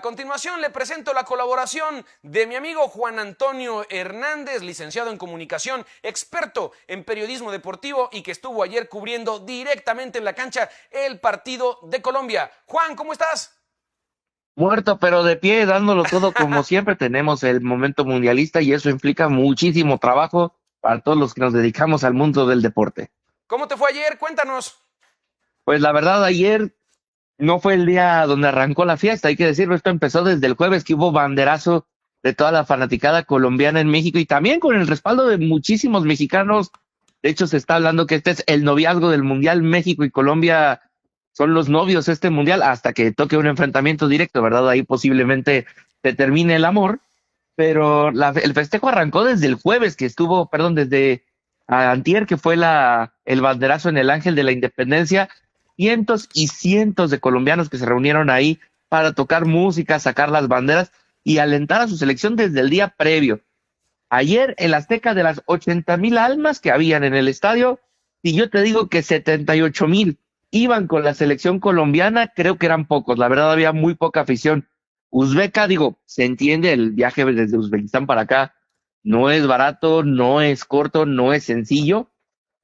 continuación le presento la colaboración de mi amigo Juan Antonio Hernández, licenciado en comunicación, experto en periodismo deportivo y que estuvo ayer cubriendo directamente en la cancha el partido de Colombia. Juan, ¿cómo estás? Muerto pero de pie, dándolo todo como siempre. Tenemos el momento mundialista y eso implica muchísimo trabajo para todos los que nos dedicamos al mundo del deporte. ¿Cómo te fue ayer? Cuéntanos. Pues la verdad, ayer no fue el día donde arrancó la fiesta, hay que decirlo. Esto empezó desde el jueves, que hubo banderazo de toda la fanaticada colombiana en México y también con el respaldo de muchísimos mexicanos. De hecho, se está hablando que este es el noviazgo del Mundial. México y Colombia son los novios este Mundial hasta que toque un enfrentamiento directo, ¿verdad? Ahí posiblemente se termine el amor, pero el festejo arrancó desde el jueves, que estuvo, perdón, desde antier, que fue el banderazo en el Ángel de la Independencia. Cientos y cientos de colombianos que se reunieron ahí para tocar música, sacar las banderas y alentar a su selección desde el día previo. Ayer el Azteca, de las 80,000 almas que habían en el estadio, y yo te digo que 78,000 iban con la selección colombiana, creo que eran pocos. La verdad, había muy poca afición uzbeca. Digo, se entiende, el viaje desde Uzbekistán para acá no es barato, no es corto, no es sencillo.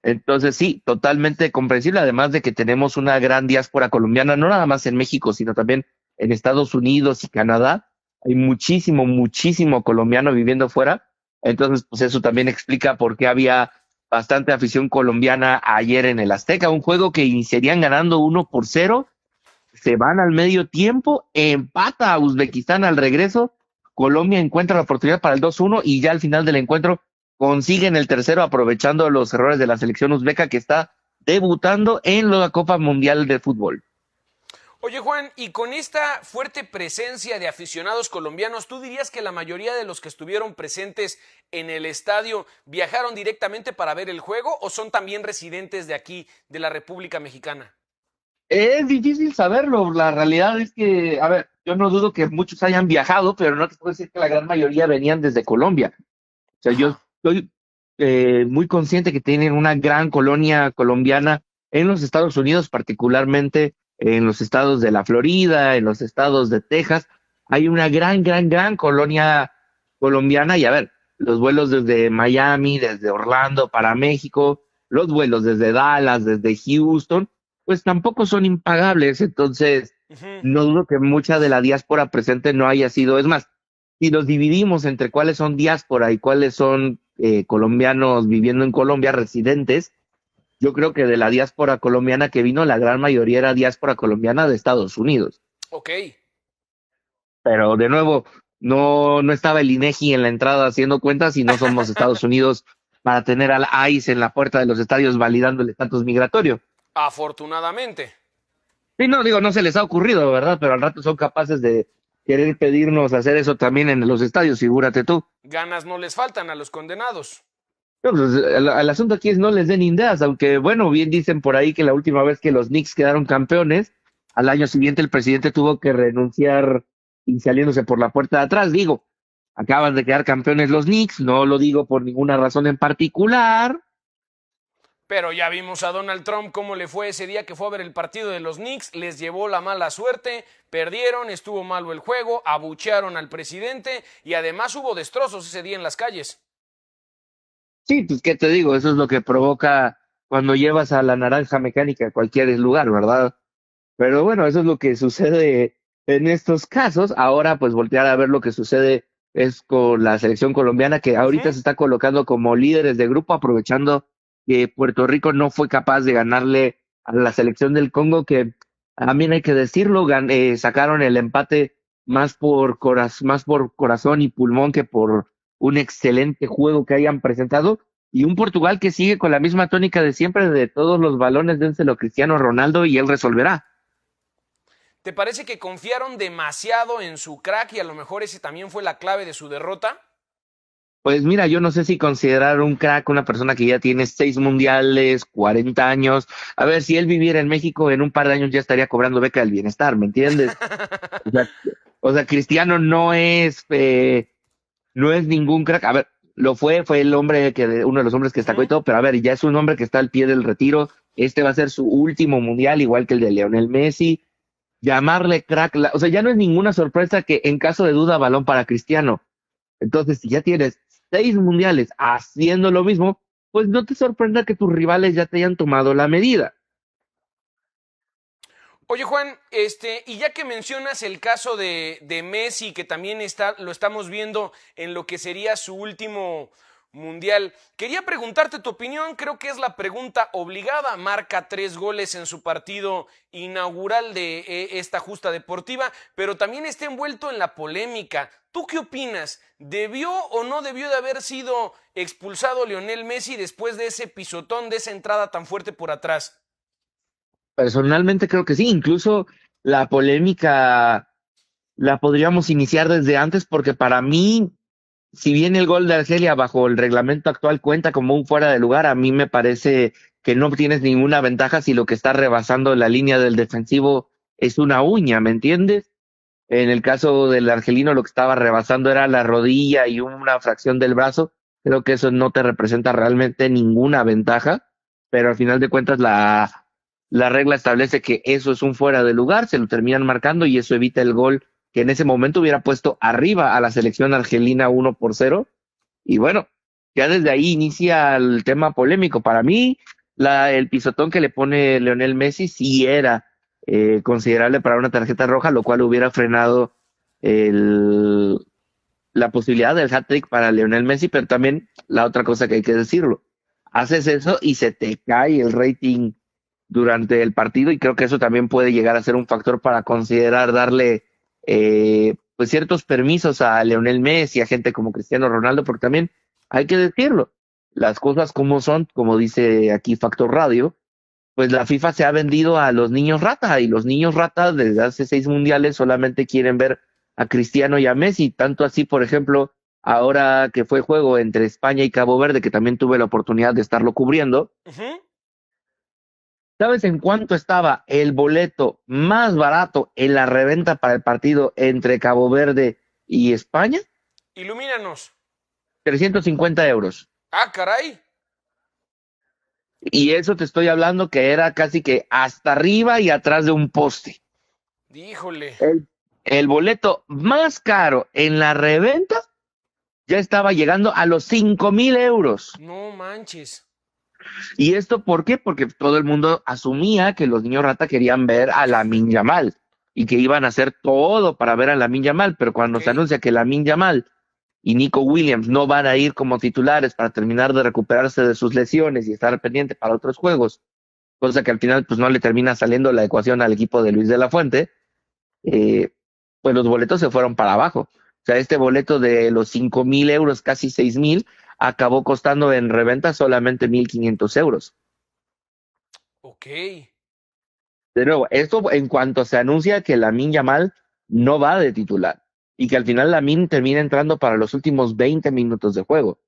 Entonces sí, totalmente comprensible, además de que tenemos una gran diáspora colombiana, no nada más en México, sino también en Estados Unidos y Canadá. Hay muchísimo, muchísimo colombiano viviendo fuera. Entonces, pues eso también explica por qué había bastante afición colombiana ayer en el Azteca. Un juego que iniciarían ganando 1-0, se van al medio tiempo, empata a Uzbekistán al regreso, Colombia encuentra la oportunidad para el 2-1 y ya al final del encuentro consiguen el tercero, aprovechando los errores de la selección uzbeca, que está debutando en la Copa Mundial de Fútbol. Oye, Juan, y con esta fuerte presencia de aficionados colombianos, ¿tú dirías que la mayoría de los que estuvieron presentes en el estadio viajaron directamente para ver el juego o son también residentes de aquí, de la República Mexicana? Es difícil saberlo. La realidad es que, a ver, yo no dudo que muchos hayan viajado, pero no te puedo decir que la gran mayoría venían desde Colombia. O sea, yo Ajá. estoy muy consciente que tienen una gran colonia colombiana en los Estados Unidos, particularmente en los estados de la Florida, en los estados de Texas. Hay una gran, gran, gran colonia colombiana. Y a ver, los vuelos desde Miami, desde Orlando para México, los vuelos desde Dallas, desde Houston, pues tampoco son impagables. Entonces, Ujú. no dudo que mucha de la diáspora presente no haya sido. Es más, si los dividimos entre cuáles son diáspora y cuáles son colombianos viviendo en Colombia, residentes, yo creo que de la diáspora colombiana que vino, la gran mayoría era diáspora colombiana de Estados Unidos. Ok. Pero de nuevo, no estaba el INEGI en la entrada haciendo cuentas y no somos Estados Unidos para tener al ICE en la puerta de los estadios validando el estatus migratorio. Afortunadamente. Sí, no, digo, no se les ha ocurrido, ¿verdad? Pero al rato son capaces de querer pedirnos hacer eso también en los estadios, figúrate tú. Ganas no les faltan a los condenados. No, pues, el asunto aquí es no les den ideas, aunque bueno, bien dicen por ahí que la última vez que los Knicks quedaron campeones, al año siguiente el presidente tuvo que renunciar y saliéndose por la puerta de atrás. Digo, acaban de quedar campeones los Knicks, no lo digo por ninguna razón en particular. Pero ya vimos a Donald Trump cómo le fue ese día que fue a ver el partido de los Knicks, les llevó la mala suerte, perdieron, estuvo malo el juego, abuchearon al presidente y además hubo destrozos ese día en las calles. Sí, pues qué te digo, eso es lo que provoca cuando llevas a la naranja mecánica a cualquier lugar, ¿verdad? Pero bueno, eso es lo que sucede en estos casos. Ahora, pues voltear a ver lo que sucede es con la selección colombiana, que ahorita Ujú. se está colocando como líderes de grupo, aprovechando que Puerto Rico no fue capaz de ganarle a la selección del Congo, que también hay que decirlo, sacaron el empate más por corazón y pulmón que por un excelente juego que hayan presentado. Y un Portugal que sigue con la misma tónica de siempre, de todos los balones, dénselo a Cristiano Ronaldo y él resolverá. ¿Te parece que confiaron demasiado en su crack y a lo mejor ese también fue la clave de su derrota? Pues mira, yo no sé si considerar un crack una persona que ya tiene 6 mundiales, 40 años. A ver, si él viviera en México, en un par de años ya estaría cobrando beca del bienestar, ¿me entiendes? O sea, Cristiano no es ningún crack. A ver, fue el hombre uno de los hombres que destacó y Ujú. todo, pero a ver, ya es un hombre que está al pie del retiro. Este va a ser su último mundial, igual que el de Lionel Messi. llamarle crack. O sea, ya no es ninguna sorpresa que en caso de duda, balón para Cristiano. Entonces, si ya tienes 6 mundiales haciendo lo mismo, pues no te sorprenda que tus rivales ya te hayan tomado la medida. Oye, Juan, y ya que mencionas el caso de Messi, que también lo estamos viendo en lo que sería su último mundial, quería preguntarte tu opinión, creo que es la pregunta obligada. Marca 3 goles en su partido inaugural de esta justa deportiva, pero también está envuelto en la polémica. ¿Tú qué opinas? ¿Debió o no debió de haber sido expulsado Lionel Messi después de ese pisotón, de esa entrada tan fuerte por atrás? Personalmente creo que sí, incluso la polémica la podríamos iniciar desde antes porque para mí, si bien el gol de Argelia bajo el reglamento actual cuenta como un fuera de lugar, a mí me parece que no tienes ninguna ventaja si lo que está rebasando la línea del defensivo es una uña, ¿me entiendes? En el caso del argelino lo que estaba rebasando era la rodilla y una fracción del brazo. Creo que eso no te representa realmente ninguna ventaja, pero al final de cuentas la regla establece que eso es un fuera de lugar, se lo terminan marcando y eso evita el gol que en ese momento hubiera puesto arriba a la selección argelina 1-0. Y bueno, ya desde ahí inicia el tema polémico. Para mí, el pisotón que le pone Leonel Messi sí era considerable para una tarjeta roja, lo cual hubiera frenado el, la posibilidad del hat-trick para Leonel Messi, pero también la otra cosa que hay que decirlo, haces eso y se te cae el rating durante el partido y creo que eso también puede llegar a ser un factor para considerar darle pues ciertos permisos a Leonel Messi, a gente como Cristiano Ronaldo, porque también hay que decirlo, las cosas como son, como dice aquí Factor Radio, pues la FIFA se ha vendido a los niños rata y los niños rata desde hace 6 mundiales solamente quieren ver a Cristiano y a Messi, tanto así, por ejemplo, ahora que fue juego entre España y Cabo Verde, que también tuve la oportunidad de estarlo cubriendo. Ujú. ¿Sabes en cuánto estaba el boleto más barato en la reventa para el partido entre Cabo Verde y España? Ilumínanos. 350 euros. Ah, caray. Y eso te estoy hablando que era casi que hasta arriba y atrás de un poste. Híjole. El boleto más caro en la reventa ya estaba llegando a los 5,000 euros. No manches. ¿Y esto por qué? Porque todo el mundo asumía que los niños rata querían ver a Lamine Yamal y que iban a hacer todo para ver a Lamine Yamal, pero cuando Ok. se anuncia que Lamine Yamal y Nico Williams no van a ir como titulares para terminar de recuperarse de sus lesiones y estar pendiente para otros juegos, cosa que al final pues no le termina saliendo la ecuación al equipo de Luis de la Fuente, eh, pues los boletos se fueron para abajo. O sea, este boleto de los 5,000 euros, casi 6,000, acabó costando en reventa solamente 1,500 euros. Ok. De nuevo, esto en cuanto se anuncia que Lamine Yamal no va de titular y que al final Lamine termina entrando para los últimos 20 minutos de juego.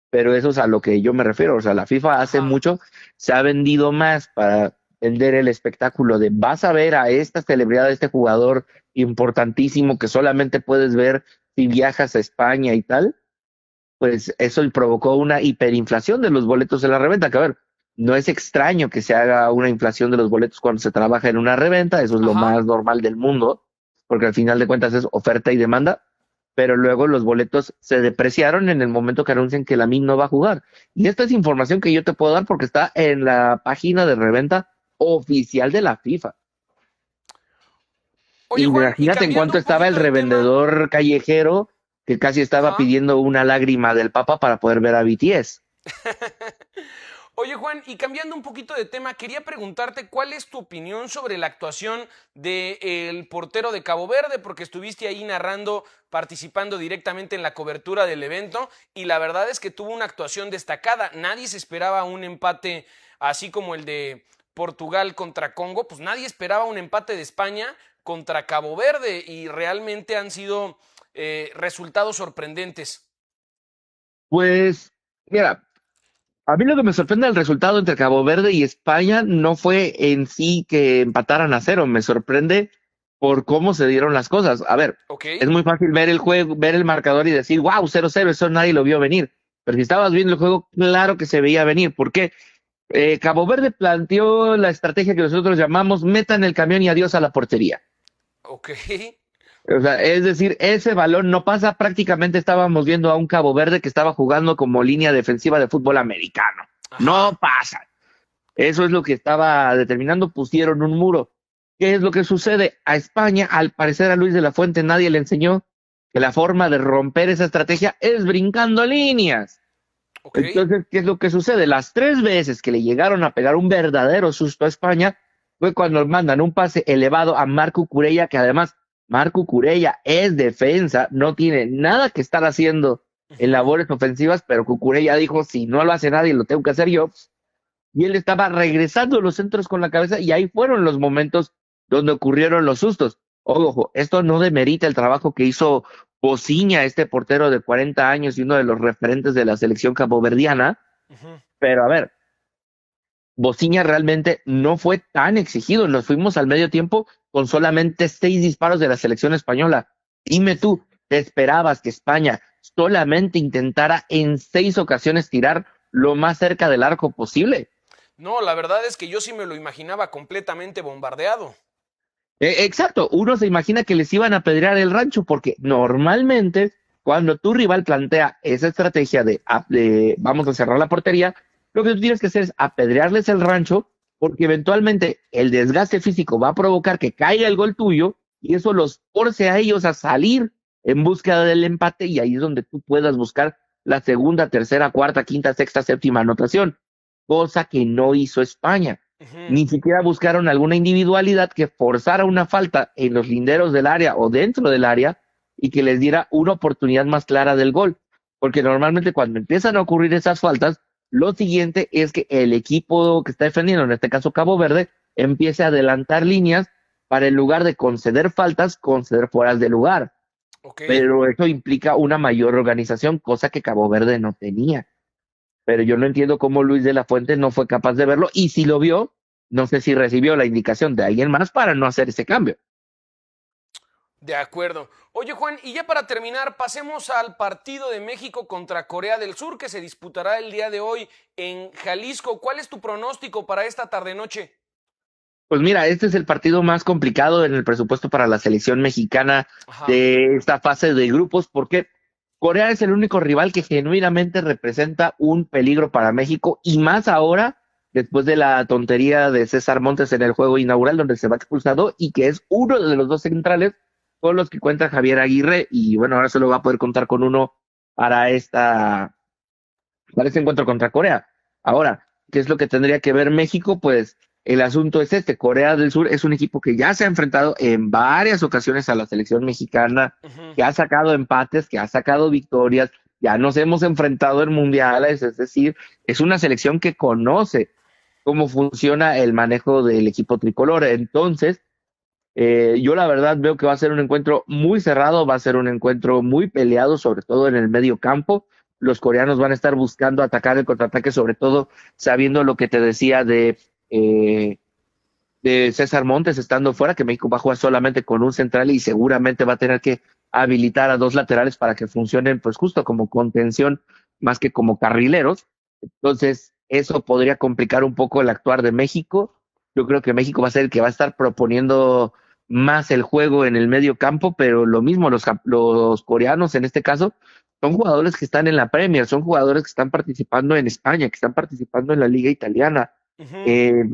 Pero eso es a lo que yo me refiero. O sea, la FIFA hace Ajá. mucho se ha vendido más para vender el espectáculo de vas a ver a esta celebridad, a este jugador importantísimo que solamente puedes ver si viajas a España y tal, pues eso provocó una hiperinflación de los boletos de la reventa, que a ver, no es extraño que se haga una inflación de los boletos cuando se trabaja en una reventa, eso es lo Ajá. más normal del mundo, porque al final de cuentas es oferta y demanda, pero luego los boletos se depreciaron en el momento que anuncian que la MIN no va a jugar. Y esta es información que yo te puedo dar porque está en la página de reventa oficial de la FIFA. Oye, Juan, y Imagínate en cambiando cuánto un estaba el poquito de tema. revendedor callejero que casi estaba Ajá. pidiendo una lágrima del Papa para poder ver a BTS. Oye, Juan, y cambiando un poquito de tema, quería preguntarte cuál es tu opinión sobre la actuación del portero de Cabo Verde, porque estuviste ahí narrando, participando directamente en la cobertura del evento, y la verdad es que tuvo una actuación destacada. Nadie se esperaba un empate así como el de Portugal contra Congo, pues nadie esperaba un empate de España contra Cabo Verde, y realmente han sido resultados sorprendentes. Pues, mira, a mí lo que me sorprende del resultado entre Cabo Verde y España no fue en sí que empataran a cero, me sorprende por cómo se dieron las cosas. A ver, ¿Ok? es muy fácil ver el juego, ver el marcador y decir, wow, 0-0, eso nadie lo vio venir. Pero si estabas viendo el juego, claro que se veía venir. ¿Por qué? Cabo Verde planteó la estrategia que nosotros llamamos metan el camión y adiós a la portería. Ok. O sea, es decir, ese balón no pasa. Prácticamente estábamos viendo a un Cabo Verde que estaba jugando como línea defensiva de fútbol americano. No Ajá. pasa. Eso es lo que estaba determinando. Pusieron un muro. ¿Qué es lo que sucede? A España, al parecer a Luis de la Fuente nadie le enseñó que la forma de romper esa estrategia es brincando líneas. Ok. Entonces, ¿qué es lo que sucede? Las 3 veces que le llegaron a pegar un verdadero susto a España fue cuando mandan un pase elevado a Marco Curella, que además Marco Curella es defensa, no tiene nada que estar haciendo en Ujú. labores ofensivas, pero Cucurella dijo, si no lo hace nadie, lo tengo que hacer yo. Y él estaba regresando los centros con la cabeza y ahí fueron los momentos donde ocurrieron los sustos. Ojo, esto no demerita el trabajo que hizo Bociña, este portero de 40 años y uno de los referentes de la selección caboverdiana, Ujú. pero a ver, Bociña realmente no fue tan exigido. Nos fuimos al medio tiempo con solamente 6 disparos de la selección española. Dime tú, ¿te esperabas que España solamente intentara en 6 ocasiones tirar lo más cerca del arco posible? No, la verdad es que yo sí me lo imaginaba completamente bombardeado. Exacto, uno se imagina que les iban a apedrear el rancho porque normalmente cuando tu rival plantea esa estrategia de vamos a cerrar la portería, lo que tú tienes que hacer es apedrearles el rancho porque eventualmente el desgaste físico va a provocar que caiga el gol tuyo y eso los force a ellos a salir en búsqueda del empate y ahí es donde tú puedas buscar la segunda, tercera, cuarta, quinta, sexta, séptima anotación, cosa que no hizo España. Ujú. Ni siquiera buscaron alguna individualidad que forzara una falta en los linderos del área o dentro del área y que les diera una oportunidad más clara del gol. Porque normalmente cuando empiezan a ocurrir esas faltas, lo siguiente es que el equipo que está defendiendo, en este caso Cabo Verde, empiece a adelantar líneas para en lugar de conceder faltas, conceder fueras de lugar. Ok. Pero eso implica una mayor organización, cosa que Cabo Verde no tenía. Pero yo no entiendo cómo Luis de la Fuente no fue capaz de verlo y si lo vio, no sé si recibió la indicación de alguien más para no hacer ese cambio. De acuerdo. Oye, Juan, y ya para terminar, pasemos al partido de México contra Corea del Sur que se disputará el día de hoy en Jalisco. ¿Cuál es tu pronóstico para esta tarde-noche? Pues mira, este es el partido más complicado en el presupuesto para la selección mexicana Ajá. de esta fase de grupos, porque Corea es el único rival que genuinamente representa un peligro para México y más ahora, después de la tontería de César Montes en el juego inaugural, donde se va expulsado y que es uno de los dos centrales con los que cuenta Javier Aguirre y bueno, ahora solo va a poder contar con uno para para este encuentro contra Corea. Ahora, ¿qué es lo que tendría que ver México? Pues el asunto es este, Corea del Sur es un equipo que ya se ha enfrentado en varias ocasiones a la selección mexicana, Ujú. que ha sacado empates, que ha sacado victorias, ya nos hemos enfrentado en mundiales, es decir, es una selección que conoce cómo funciona el manejo del equipo tricolor. Entonces, yo la verdad veo que va a ser un encuentro muy cerrado, va a ser un encuentro muy peleado, sobre todo en el medio campo. Los coreanos van a estar buscando atacar el contraataque, sobre todo sabiendo lo que te decía eh, de César Montes estando fuera, que México va a jugar solamente con un central y seguramente va a tener que habilitar a dos laterales para que funcionen pues justo como contención más que como carrileros. Entonces, eso podría complicar un poco el actuar de México. Yo creo que México va a ser el que va a estar proponiendo más el juego en el medio campo, pero lo mismo, los coreanos en este caso son jugadores que están en la Premier, son jugadores que están participando en España, que están participando en la Liga Italiana. Ujú. Eh,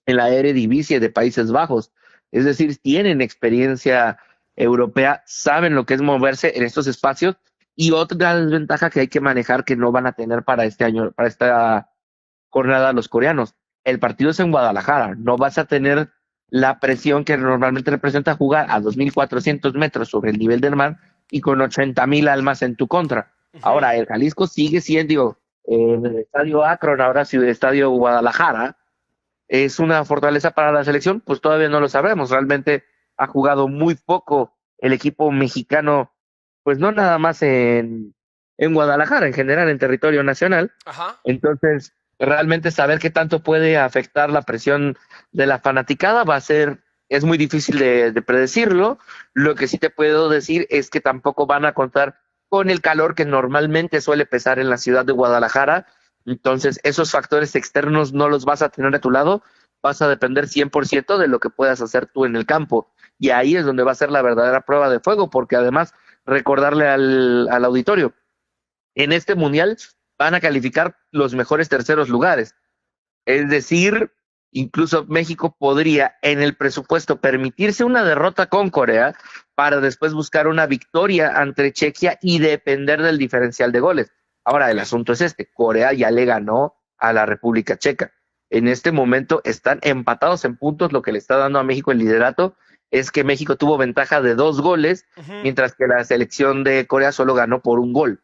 en la Eredivisie de Países Bajos. Es decir, tienen experiencia europea, saben lo que es moverse en estos espacios y otra desventaja que hay que manejar que no van a tener para este año, para esta jornada los coreanos. El partido es en Guadalajara, no vas a tener la presión que normalmente representa jugar a 2.400 metros sobre el nivel del mar y con 80,000 almas en tu contra. Ujú. Ahora, el Jalisco sigue siendo, digo, el estadio Akron, ahora sí, el estadio Guadalajara, es una fortaleza para la selección, pues todavía no lo sabemos. Realmente ha jugado muy poco el equipo mexicano, pues no nada más en Guadalajara, en general en territorio nacional. Ajá. Entonces, realmente saber qué tanto puede afectar la presión de la fanaticada es muy difícil de predecirlo. Lo que sí te puedo decir es que tampoco van a contar con el calor que normalmente suele pesar en la ciudad de Guadalajara. Entonces, esos factores externos no los vas a tener a tu lado, vas a depender 100% de lo que puedas hacer tú en el campo. y ahí es donde va a ser la verdadera prueba de fuego, porque además recordarle al auditorio, en este mundial van a calificar los mejores terceros lugares. Es decir, incluso México podría en el presupuesto permitirse una derrota con Corea para después buscar una victoria ante Chequia y depender del diferencial de goles. Ahora, el asunto es este, Corea ya le ganó a la República Checa. En este momento están empatados en puntos, lo que le está dando a México el liderato es que México tuvo ventaja de 2 goles, mientras que la selección de Corea solo ganó por 1 gol.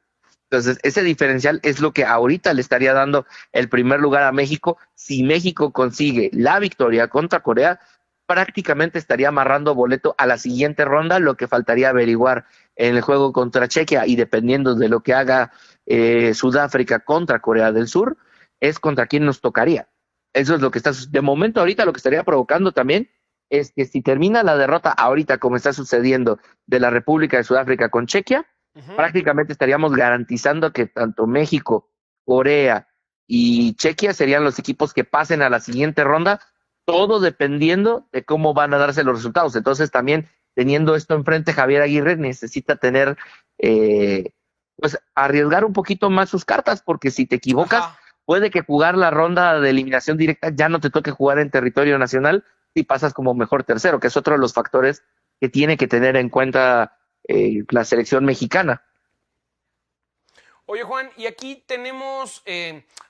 Entonces, ese diferencial es lo que ahorita le estaría dando el primer lugar a México. Si México consigue la victoria contra Corea, prácticamente estaría amarrando boleto a la siguiente ronda, lo que faltaría averiguar en el juego contra Chequia y dependiendo de lo que haga Sudáfrica contra Corea del Sur, es contra quién nos tocaría. Eso es lo que está, de momento ahorita lo que estaría provocando también es que si termina la derrota ahorita como está sucediendo de la República de Sudáfrica con Chequia, prácticamente estaríamos garantizando que tanto México, Corea y Chequia serían los equipos que pasen a la siguiente ronda, todo dependiendo de cómo van a darse los resultados. Entonces también teniendo esto enfrente, Javier Aguirre necesita tener, pues arriesgar un poquito más sus cartas, porque si te equivocas, puede que jugar la ronda de eliminación directa ya no te toque jugar en territorio nacional y pasas como mejor tercero, que es otro de los factores que tiene que tener en cuenta la selección mexicana. Oye, Juan, y aquí tenemos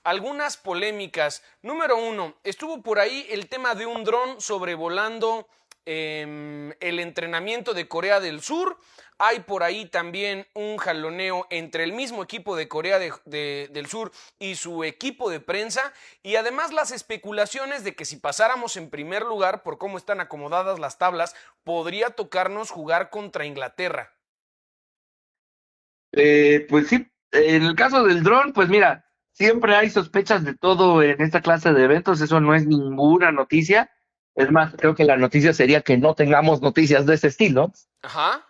algunas polémicas. Número 1, estuvo por ahí el tema de un dron sobrevolando el entrenamiento de Corea del Sur. Hay por ahí también un jaloneo entre el mismo equipo de Corea del Sur y su equipo de prensa. Y además las especulaciones de que si pasáramos en primer lugar, por cómo están acomodadas las tablas, podría tocarnos jugar contra Inglaterra. Pues sí, en el caso del dron, pues mira, siempre hay sospechas de todo en esta clase de eventos, eso no es ninguna noticia. Es más, creo que la noticia sería que no tengamos noticias de ese estilo. Ajá.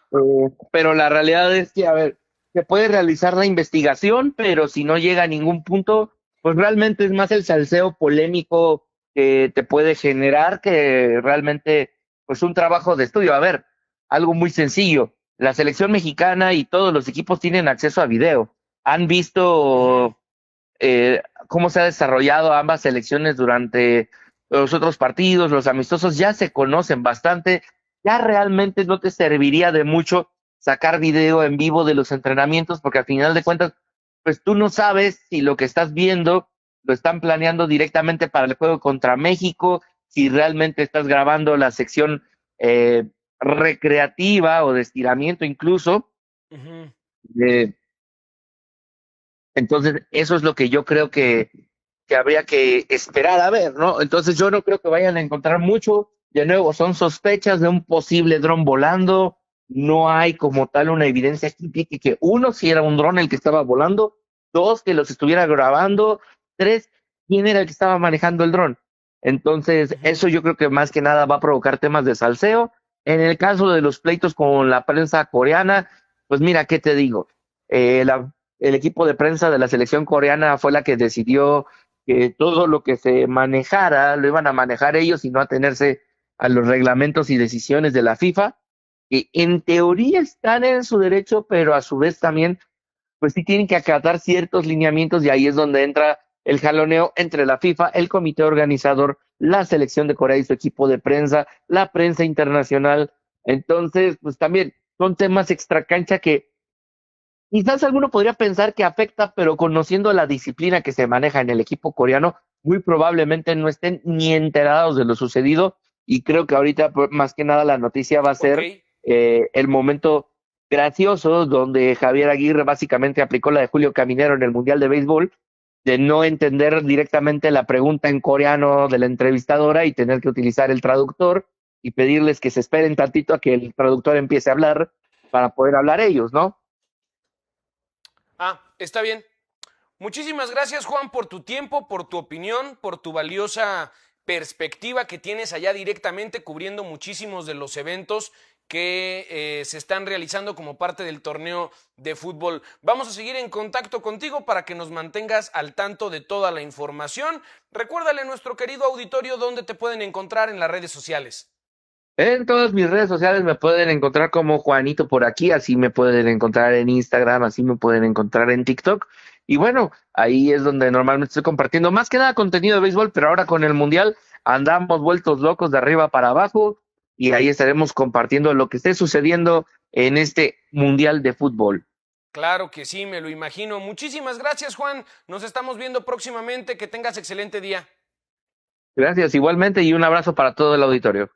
Pero la realidad es que, a ver, se puede realizar la investigación, pero si no llega a ningún punto, pues realmente es más el salseo polémico que te puede generar que realmente, pues un trabajo de estudio. A ver, algo muy sencillo. La selección mexicana y todos los equipos tienen acceso a video. Han visto cómo se ha desarrollado ambas selecciones durante los otros partidos, los amistosos, ya se conocen bastante, ya realmente no te serviría de mucho sacar video en vivo de los entrenamientos, porque al final de cuentas, pues tú no sabes si lo que estás viendo lo están planeando directamente para el juego contra México, si realmente estás grabando la sección recreativa o de estiramiento incluso. Eh, entonces, eso es lo que yo creo que habría que esperar a ver, ¿no? Entonces, yo no creo que vayan a encontrar mucho. De nuevo, son sospechas de un posible dron volando. No hay como tal una evidencia que indique que uno, si era un dron el que estaba volando, dos, que los estuviera grabando, tres, quién era el que estaba manejando el dron. Entonces, eso yo creo que más que nada va a provocar temas de salseo. En el caso de los pleitos con la prensa coreana, pues mira, ¿qué te digo? El equipo de prensa de la selección coreana fue la que decidió que todo lo que se manejara lo iban a manejar ellos y no atenerse a los reglamentos y decisiones de la FIFA, que en teoría están en su derecho, pero a su vez también, pues sí tienen que acatar ciertos lineamientos y ahí es donde entra el jaloneo entre la FIFA, el comité organizador, la selección de Corea y su equipo de prensa, la prensa internacional. Entonces, pues también son temas extracancha que quizás alguno podría pensar que afecta, pero conociendo la disciplina que se maneja en el equipo coreano, muy probablemente no estén ni enterados de lo sucedido. Y creo que ahorita, más que nada, la noticia va a ser el momento gracioso donde Javier Aguirre básicamente aplicó la de Julio Caminero en el Mundial de Béisbol, de no entender directamente la pregunta en coreano de la entrevistadora y tener que utilizar el traductor y pedirles que se esperen tantito a que el traductor empiece a hablar para poder hablar ellos, ¿no? Está bien. Muchísimas gracias, Juan, por tu tiempo, por tu opinión, por tu valiosa perspectiva que tienes allá directamente cubriendo muchísimos de los eventos que se están realizando como parte del torneo de fútbol. Vamos a seguir en contacto contigo para que nos mantengas al tanto de toda la información. Recuérdale a nuestro querido auditorio dónde te pueden encontrar en las redes sociales. En todas mis redes sociales me pueden encontrar como Juanito por aquí, así me pueden encontrar en Instagram, así me pueden encontrar en TikTok. Y bueno, ahí es donde normalmente estoy compartiendo más que nada contenido de béisbol, pero ahora con el Mundial andamos vueltos locos de arriba para abajo y ahí estaremos compartiendo lo que esté sucediendo en este Mundial de Fútbol. Claro que sí, me lo imagino. Muchísimas gracias, Juan. Nos estamos viendo próximamente. Que tengas excelente día. Gracias igualmente y un abrazo para todo el auditorio.